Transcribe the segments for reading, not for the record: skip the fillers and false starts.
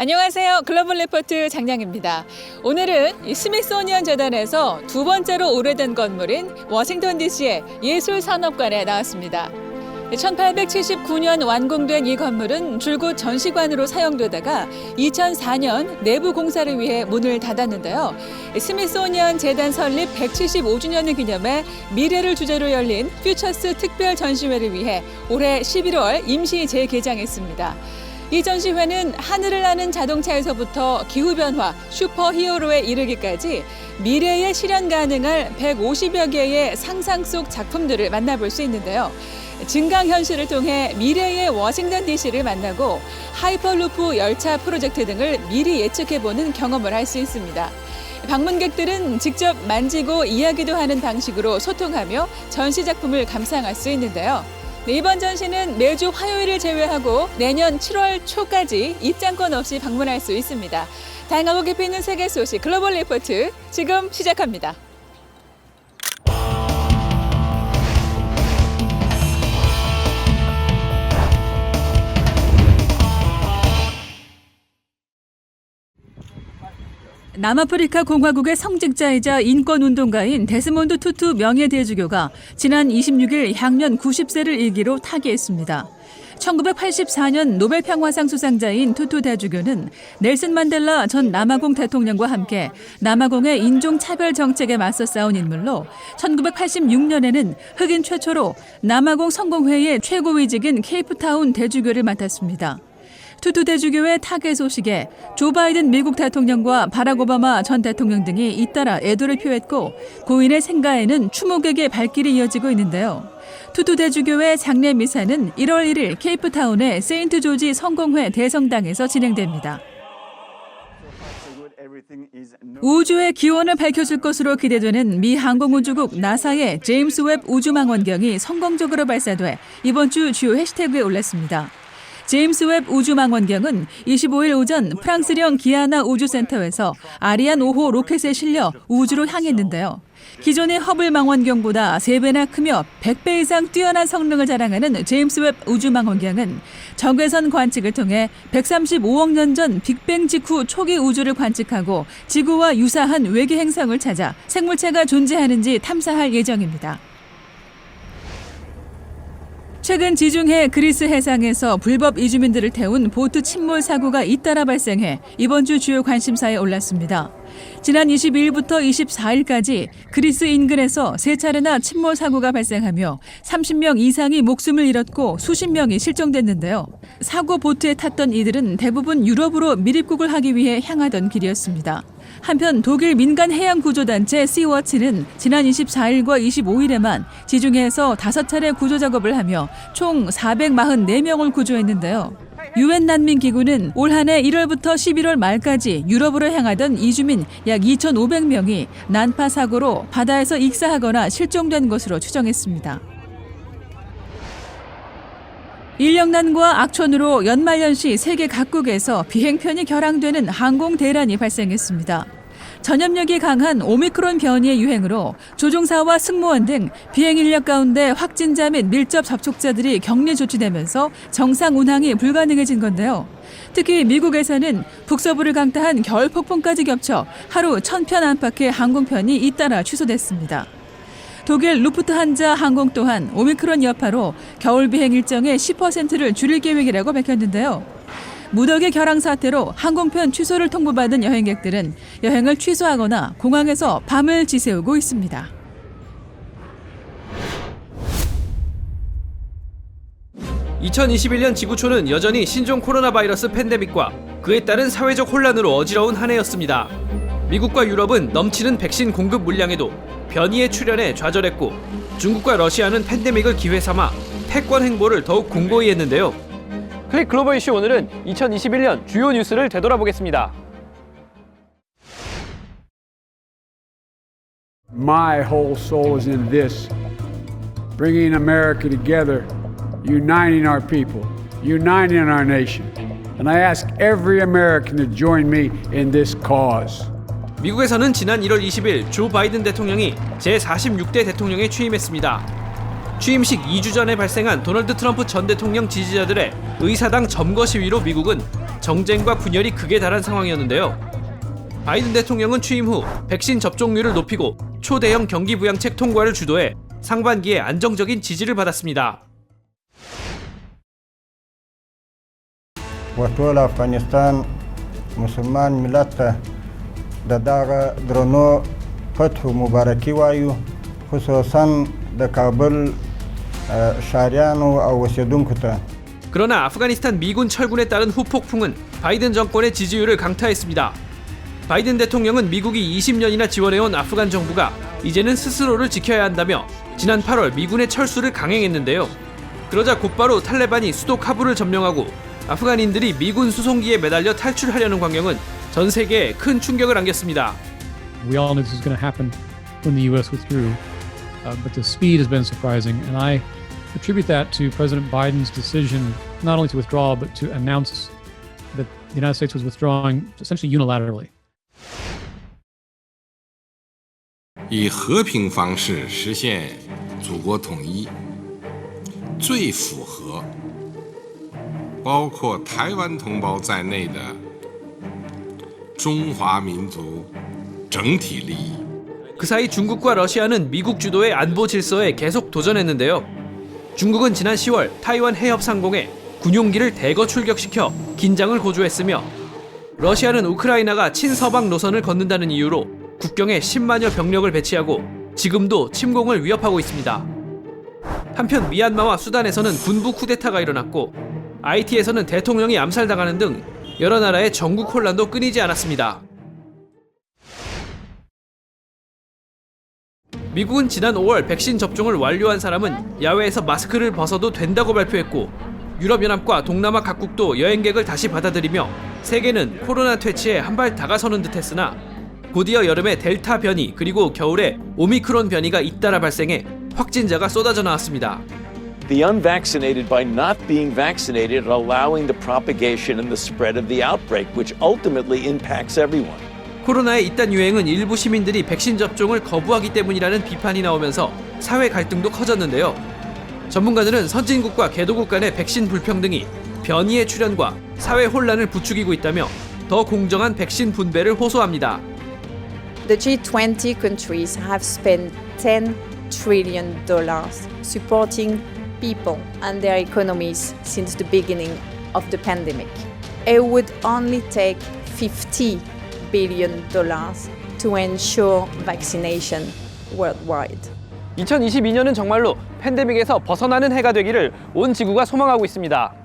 안녕하세요. 글로벌 리포트 장량입니다. 오늘은 스미소니언 재단에서 두 번째로 오래된 건물인 워싱턴 DC의 예술산업관에 나왔습니다. 1879년 완공된 이 건물은 줄곧 전시관으로 사용되다가 2004년 내부 공사를 위해 문을 닫았는데요. 스미소니언 재단 설립 175주년을 기념해 미래를 주제로 열린 퓨처스 특별 전시회를 위해 올해 11월 임시 재개장했습니다. 이 전시회는 하늘을 나는 자동차에서부터 기후변화, 슈퍼히어로에 이르기까지 미래에 실현 가능할 150여 개의 상상 속 작품들을 만나볼 수 있는데요. 증강현실을 통해 미래의 워싱턴 DC를 만나고 하이퍼루프 열차 프로젝트 등을 미리 예측해보는 경험을 할 수 있습니다. 방문객들은 직접 만지고 이야기도 하는 방식으로 소통하며 전시작품을 감상할 수 있는데요. 이번 전시는 매주 화요일을 제외하고 내년 7월 초까지 입장권 없이 방문할 수 있습니다. 다양하고 깊이 있는 세계 소식 글로벌 리포트 지금 시작합니다. 남아프리카 공화국의 성직자이자 인권운동가인 데스몬드 투투 명예대주교가 지난 26일 향년 90세를 일기로 타계했습니다. 1984년 노벨평화상 수상자인 투투 대주교는 넬슨 만델라 전 남아공 대통령과 함께 남아공의 인종차별 정책에 맞서 싸운 인물로 1986년에는 흑인 최초로 남아공 성공회의 최고위직인 케이프타운 대주교를 맡았습니다. 투투 대주교의 타계 소식에 조 바이든 미국 대통령과 바락 오바마 전 대통령 등이 잇따라 애도를 표했고 고인의 생가에는 추모객의 발길이 이어지고 있는데요. 투투 대주교의 장례 미사는 1월 1일 케이프타운의 세인트 조지 성공회 대성당에서 진행됩니다. 우주의 기원을 밝혀줄 것으로 기대되는 미 항공우주국 나사의 제임스 웹 우주망원경이 성공적으로 발사돼 이번 주 주요 해시태그에 올랐습니다. 제임스 웹 우주망원경은 25일 오전 프랑스령 기아나 우주센터에서 아리안 5호 로켓에 실려 우주로 향했는데요. 기존의 허블 망원경보다 3배나 크며 100배 이상 뛰어난 성능을 자랑하는 제임스 웹 우주망원경은 적외선 관측을 통해 135억 년 전 빅뱅 직후 초기 우주를 관측하고 지구와 유사한 외계 행성을 찾아 생물체가 존재하는지 탐사할 예정입니다. 최근 지중해 그리스 해상에서 불법 이주민들을 태운 보트 침몰 사고가 잇따라 발생해 이번 주 주요 관심사에 올랐습니다. 지난 22일부터 24일까지 그리스 인근에서 3차례나 침몰 사고가 발생하며 30명 이상이 목숨을 잃었고 수십 명이 실종됐는데요. 사고 보트에 탔던 이들은 대부분 유럽으로 밀입국을 하기 위해 향하던 길이었습니다. 한편 독일 민간 해양 구조단체 씨워치는 지난 24일과 25일에만 지중해에서 5차례 구조 작업을 하며 총 444명을 구조했는데요. 유엔 난민기구는 올 한 해 1월부터 11월 말까지 유럽으로 향하던 이주민 약 2,500명이 난파 사고로 바다에서 익사하거나 실종된 것으로 추정했습니다. 인력난과 악천후로 연말연시 세계 각국에서 비행편이 결항되는 항공 대란이 발생했습니다. 전염력이 강한 오미크론 변이의 유행으로 조종사와 승무원 등 비행 인력 가운데 확진자 및 밀접 접촉자들이 격리 조치되면서 정상 운항이 불가능해진 건데요. 특히 미국에서는 북서부를 강타한 겨울 폭풍까지 겹쳐 하루 1,000편 안팎의 항공편이 잇따라 취소됐습니다. 독일 루프트한자 항공 또한 오미크론 여파로 겨울 비행 일정의 10%를 줄일 계획이라고 밝혔는데요. 무더기 결항 사태로 항공편 취소를 통보받은 여행객들은 여행을 취소하거나 공항에서 밤을 지새우고 있습니다. (2021년) 지구촌은 여전히 신종 코로나 바이러스 팬데믹과 그에 따른 사회적 혼란으로 어지러운 한 해였습니다. 미국과 유럽은 넘치는 백신 공급 물량에도 변이의 출현에 좌절했고 중국과 러시아는 팬데믹을 기회 삼아 패권 행보를 더욱 공고히 했는데요. 클릭 글로벌 이슈 오늘은 2021년 주요 뉴스를 되돌아보겠습니다. My whole soul is in this, bringing America together, uniting our people, uniting our nation. And I ask every American to join me in this cause. 미국에서는 지난 1월 20일 조 바이든 대통령이 제46대 대통령에 취임했습니다. 취임식 2주 전에 발생한 도널드 트럼프 전 대통령 지지자들의 의사당 점거 시위로 미국은 정쟁과 분열이 극에 달한 상황이었는데요. 바이든 대통령은 취임 후 백신 접종률을 높이고 초대형 경기 부양책 통과를 주도해 상반기에 안정적인 지지를 받았습니다. وطول أفغانستان مسلمان ملت ته د دغه درنو فتح مبارکي وایو خصوصا د کابل ښاریانو او اوسیدونکو ته. 그러나 아프가니스탄 미군 철군에 따른 후폭풍은 바이든 정권의 지지율을 강타했습니다. 바이든 대통령은 미국이 20년이나 지원해온 아프간 정부가 이제는 스스로를 지켜야 한다며 지난 8월 미군의 철수를 강행했는데요. 그러자 곧바로 탈레반이 수도 카불을 점령하고 아프간인들이 미군 수송기에 매달려 탈출하려는 광경은 전 세계에 큰 충격을 안겼습니다. We all knew this was going to happen when the U.S. withdrew, but the speed has been surprising, and I attribute that to President Biden's decision not only to withdraw, but to announce that the United States was withdrawing essentially unilaterally. 以和平方式实现祖国统一，最符合包括台湾同胞在内的中华民族整体利益。 그 사이 중국과 러시아는 미국 주도의 안보 질서에 계속 도전했는데요. 중국은 지난 10월 타이완 해협 상공에 군용기를 대거 출격시켜 긴장을 고조했으며 러시아는 우크라이나가 친서방 노선을 걷는다는 이유로 국경에 10만여 병력을 배치하고 지금도 침공을 위협하고 있습니다. 한편 미얀마와 수단에서는 군부 쿠데타가 일어났고 IT에서는 대통령이 암살당하는 등 여러 나라의 전국 혼란도 끊이지 않았습니다. 미국은 지난 5월 백신 접종을 완료한 사람은 야외에서 마스크를 벗어도 된다고 발표했고 유럽연합과 동남아 각국도 여행객을 다시 받아들이며 세계는 코로나 퇴치에 한 발 다가서는 듯했으나 곧이어 여름에 델타 변이 그리고 겨울에 오미크론 변이가 잇따라 발생해 확진자가 쏟아져 나왔습니다. The unvaccinated, by not being vaccinated, are allowing the propagation and the spread of the outbreak, which ultimately impacts everyone. 코로나의 잇따른 유행은 일부 시민들이 백신 접종을 거부하기 때문이라는 비판이 나오면서 사회 갈등도 커졌는데요. 전문가들은 선진국과 개도국 간의 백신 불평등이 변이의 출현과 사회 혼란을 부추기고 있다며 더 공정한 백신 분배를 호소합니다. The G20 countries have spent $10 trillion supporting people and their economies since the beginning of the pandemic. It would only take $50 billion to ensure vaccination worldwide. 2022년은 정말로 팬데믹에서 벗어나는 해가 되기를 온 지구가 소망하고 있습니다.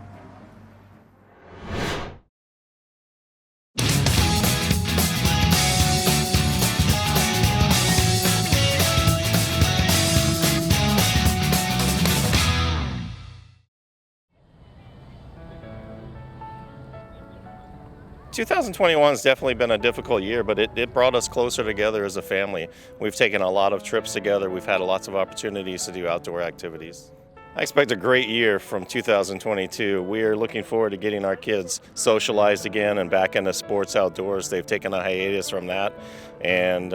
(2021) has definitely been a difficult year, but it brought us closer together as a family. We've taken a lot of trips together. We've had lots of opportunities to do outdoor activities. I expect a great year from 2022. We are looking forward to getting our kids socialized again and back into sports outdoors. They've taken a hiatus from that, and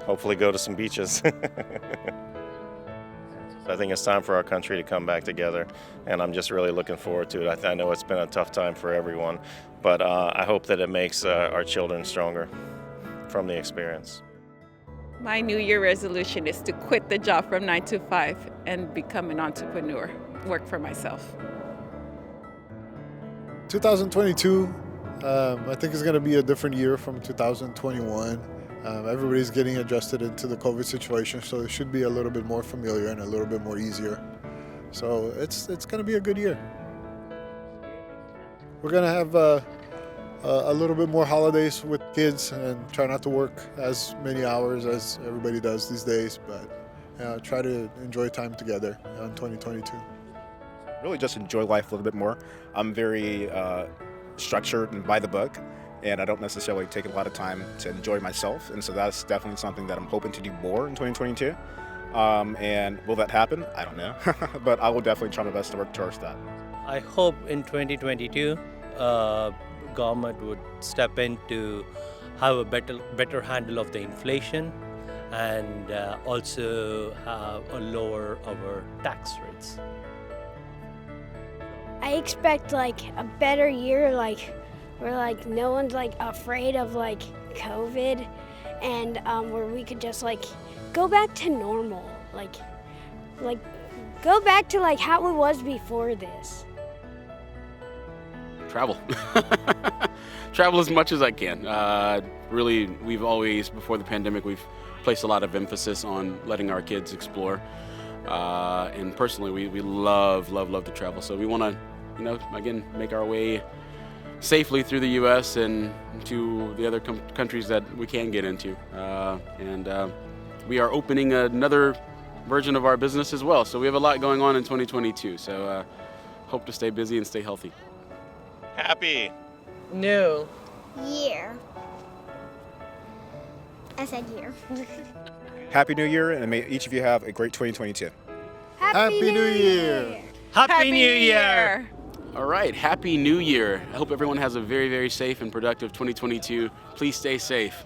hopefully go to some beaches. I think it's time for our country to come back together, and I'm just really looking forward to it. I know it's been a tough time for everyone, but I hope that it makes our children stronger from the experience. My New Year resolution is to quit the job from 9 to 5 and become an entrepreneur, work for myself. 2022, I think is going to be a different year from 2021. Everybody's getting adjusted into the COVID situation, so it should be a little bit more familiar and a little bit more easier. So it's going to be a good year. We're going to have a little bit more holidays with kids and try not to work as many hours as everybody does these days, but try to enjoy time together in 2022. Really just enjoy life a little bit more. I'm very structured and by the book, and I don't necessarily take a lot of time to enjoy myself, and so that's definitely something that I'm hoping to do more in 2022. And will that happen? I don't know, but I will definitely try my best to work towards that. I hope in 2022 government would step in to have a better handle of the inflation and also have a lower our tax rates. I expect like a better year, like where like no one's like afraid of like COVID, and where we could just like go back to normal, like go back to like how it was before this. Travel. Travel as much as I can. Really, we've always, before the pandemic, we've placed a lot of emphasis on letting our kids explore. And personally, we love to travel. So we want to, you know, again, make our way safely through the U.S. and to the other countries that we can get into. And we are opening another version of our business as well. So we have a lot going on in 2022. So hope to stay busy and stay healthy. Happy New Year. I said year. Happy New Year, and may each of you have a great 2022. Happy New Year! Happy New Year! All right, Happy New Year. I hope everyone has a very, very safe and productive 2022. Please stay safe.